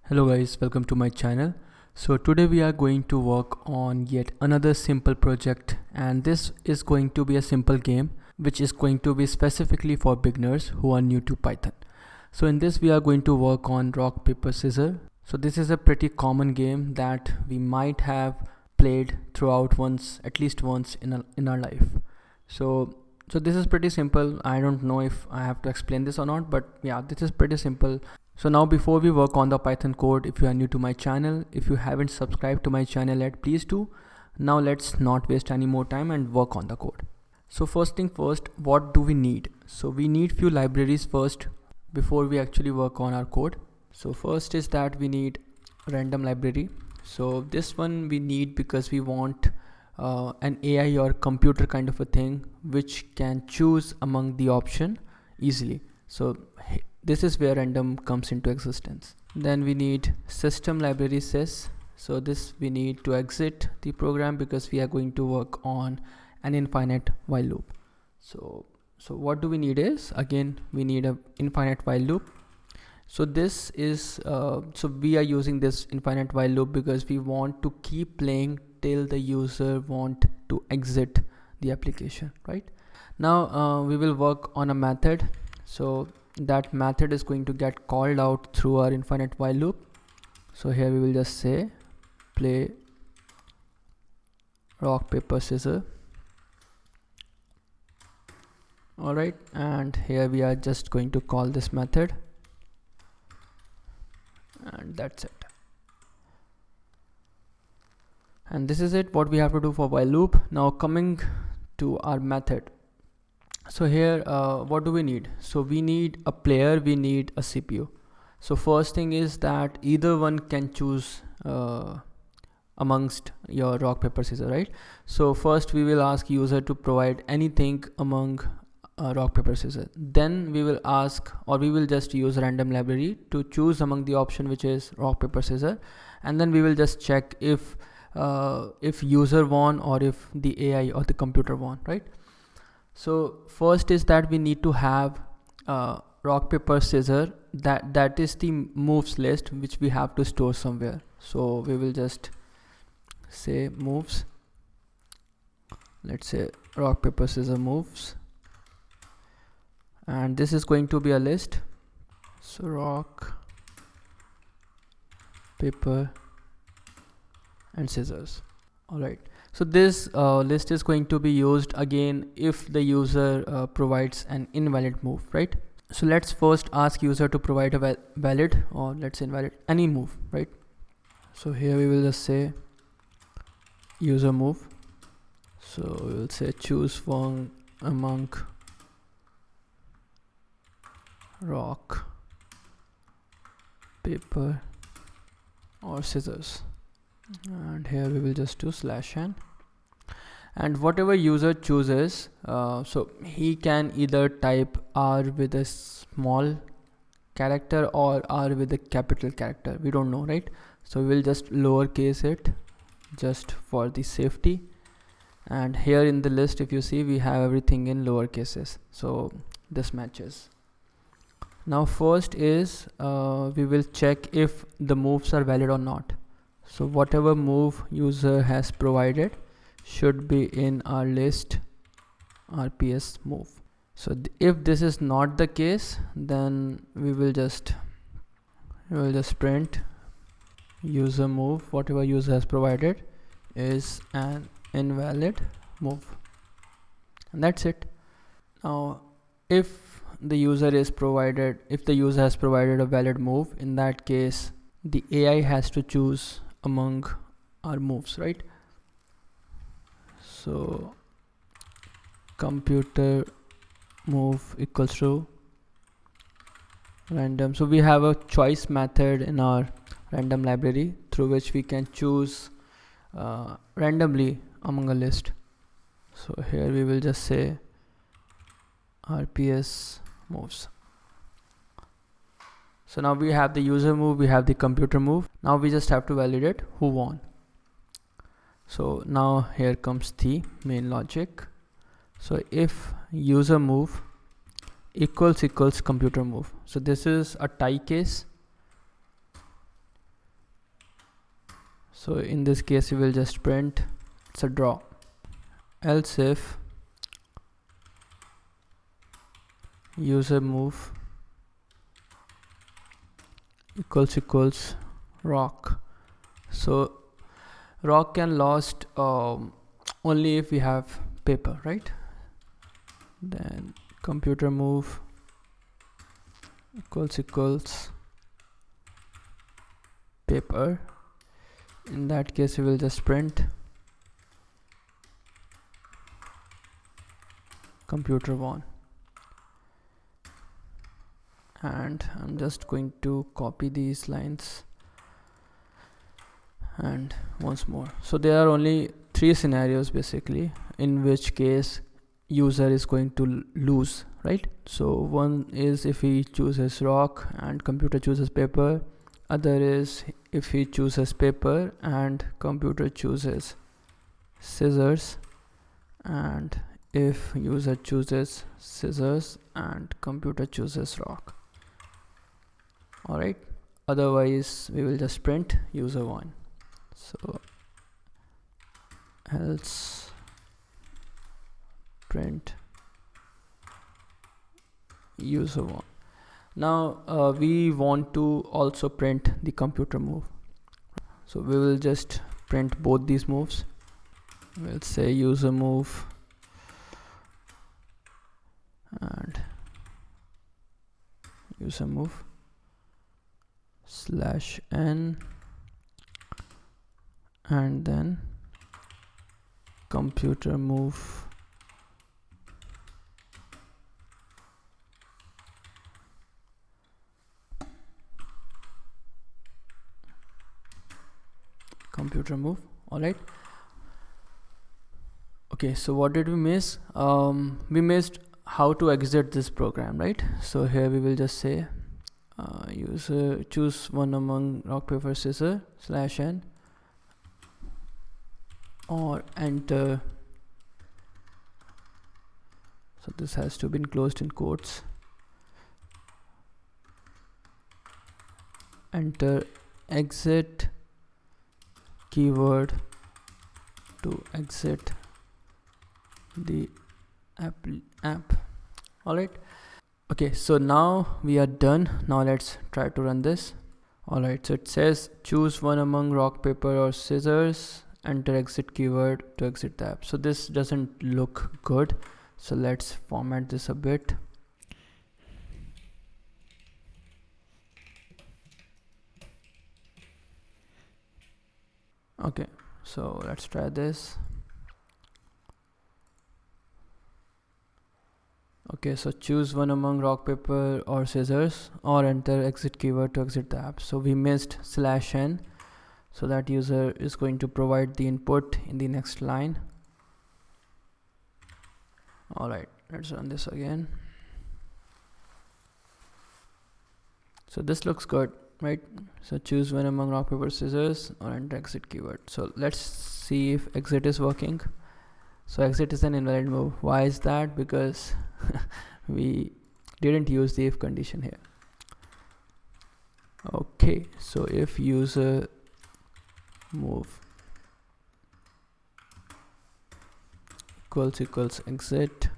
Hello guys, welcome to my channel. So today we are going to work on yet another simple project, and this is going to be a simple game which is going to be specifically for beginners who are new to Python. So in this we are going to work on rock paper scissors. So this is a pretty common game that we might have played throughout at least once in our life. So this is pretty simple. I don't know if I have to explain this or not, but yeah, this is pretty simple. So now before we work on the Python code, if you are new to my channel, if you haven't subscribed to my channel yet, please do. Now let's not waste any more time and work on the code. So first thing first, what do we need? So we need few libraries first before we actually work on our code. So first is that we need random library. So this one we need because we want an AI or computer kind of a thing which can choose among the option easily. So this is where random comes into existence. Then we need system library sys. So this we need to exit the program because we are going to work on an infinite while loop. So what do we need is, again, we need an infinite while loop. So this is so we are using this infinite while loop because we want to keep playing till the user want to exit the application, right? Now we will work on a method. So that method is going to get called out through our infinite while loop. So here we will just say play rock paper scissors. Alright, and here we are just going to call this method, and that's it. And this is it, what we have to do for while loop. Now coming to our method. So here what do we need? So we need a player, we need a CPU. So first thing is that either one can choose amongst your rock paper scissors, right? So first we will ask user to provide anything among rock paper scissors. Then we will ask, or we will just use random library to choose among the option which is rock paper scissors, and then we will just check if user won or if the AI or the computer won, right? So first is that we need to have rock paper scissors, that is the moves list which we have to store somewhere. So we will just say moves, let's say rock paper scissors moves, and this is going to be a list. So rock paper and scissors. All right, so this list is going to be used again if the user provides an invalid move, right? So let's first ask user to provide a valid, or let's say invalid, any move, right? So here we will just say user move. So we will say choose one among rock paper or scissors, and here we will just do /n, and whatever user chooses, so he can either type R with a small character or R with a capital character, we don't know, right? So we will just lowercase it just for the safety, and here in the list if you see we have everything in lower cases, so this matches. Now first is we will check if the moves are valid or not. So whatever move user has provided should be in our list RPS move. So if this is not the case, then we will just print user move, whatever user has provided is an invalid move, and that's it. Now if the user has provided a valid move, in that case the AI has to choose among our moves, right? So computer move equals to random. So we have a choice method in our random library through which we can choose randomly among a list. So here we will just say RPS moves. So now we have the user move, we have the computer move. Now we just have to validate who won. So now here comes the main logic. So if user move equals computer move, so this is a tie case. So in this case we will just print it's a draw. Else if user move equals rock. So rock can lost only if we have paper, right? Then computer move equals paper. In that case we will just print computer won. And I'm just going to copy these lines and once more. So there are only 3 scenarios basically in which case user is going to lose, right? So one is if he chooses rock and computer chooses paper. Other is if he chooses paper and computer chooses scissors, and if user chooses scissors and computer chooses rock. Alright, otherwise we will just print user won. So else print user won. Now we want to also print the computer move, so we will just print both these moves. We'll say user move and user move /n and then computer move computer move. All right. Okay, so what did we miss? We missed how to exit this program, right? So here we will just say user choose one among rock paper scissors /n or enter. So this has to be enclosed in quotes. Enter exit keyword to exit the app. All right. Okay, so now we are done. Now let's try to run this. All right, so it says choose one among rock paper or scissors, enter exit keyword to exit the app. So this doesn't look good, so let's format this a bit. Okay, so let's try this. Okay, so choose one among rock paper or scissors or enter exit keyword to exit the app. So we missed /n, so that user is going to provide the input in the next line. All right, let's run this again. So this looks good, right? So choose one among rock paper scissors or enter exit keyword. So let's see if exit is working. So exit is an invalid move. Why is that? Because we didn't use the if condition here. Okay, so if user move equals exit,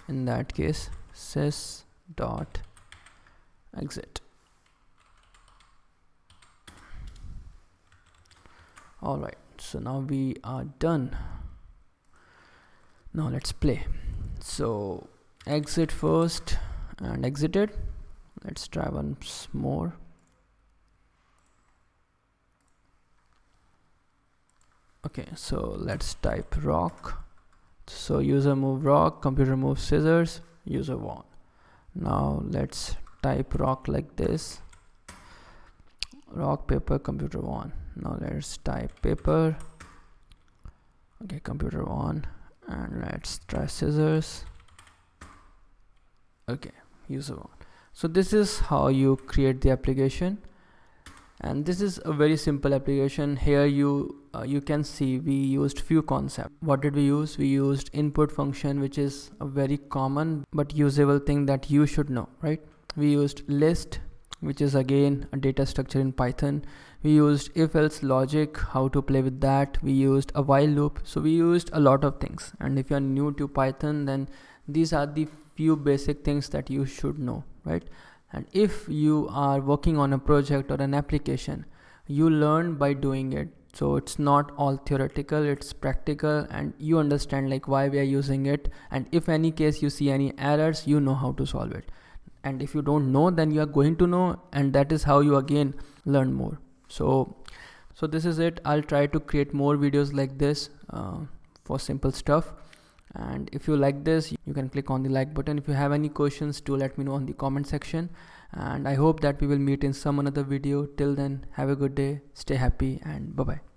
in that case sys dot exit. All right, so now we are done. Now let's play. So exit first and exited. Let's try once more. Okay, so let's type rock. So user move rock, computer move scissors, user won. Now let's type rock like this. Rock paper computer won. Now let's type paper. Okay, computer won. And let's try scissors. Okay, user won. So this is how you create the application, and this is a very simple application. Here you can see we used few concepts. What did we use? We used input function, which is a very common but usable thing that you should know, right? We used list, which is again a data structure in Python. We used if else logic, how to play with that. We used a while loop. So we used a lot of things, and if you are new to Python, then these are the few basic things that you should know, right? And if you are working on a project or an application, you learn by doing it. So it's not all theoretical, it's practical, and you understand like why we are using it, and if any case you see any errors, you know how to solve it. And if you don't know, then you are going to know, and that is how you again learn more. So this is it. I'll try to create more videos like this for simple stuff. And if you like this, you can click on the like button. If you have any questions, do let me know in the comment section. And I hope that we will meet in some another video. Till then, have a good day, stay happy, and bye bye.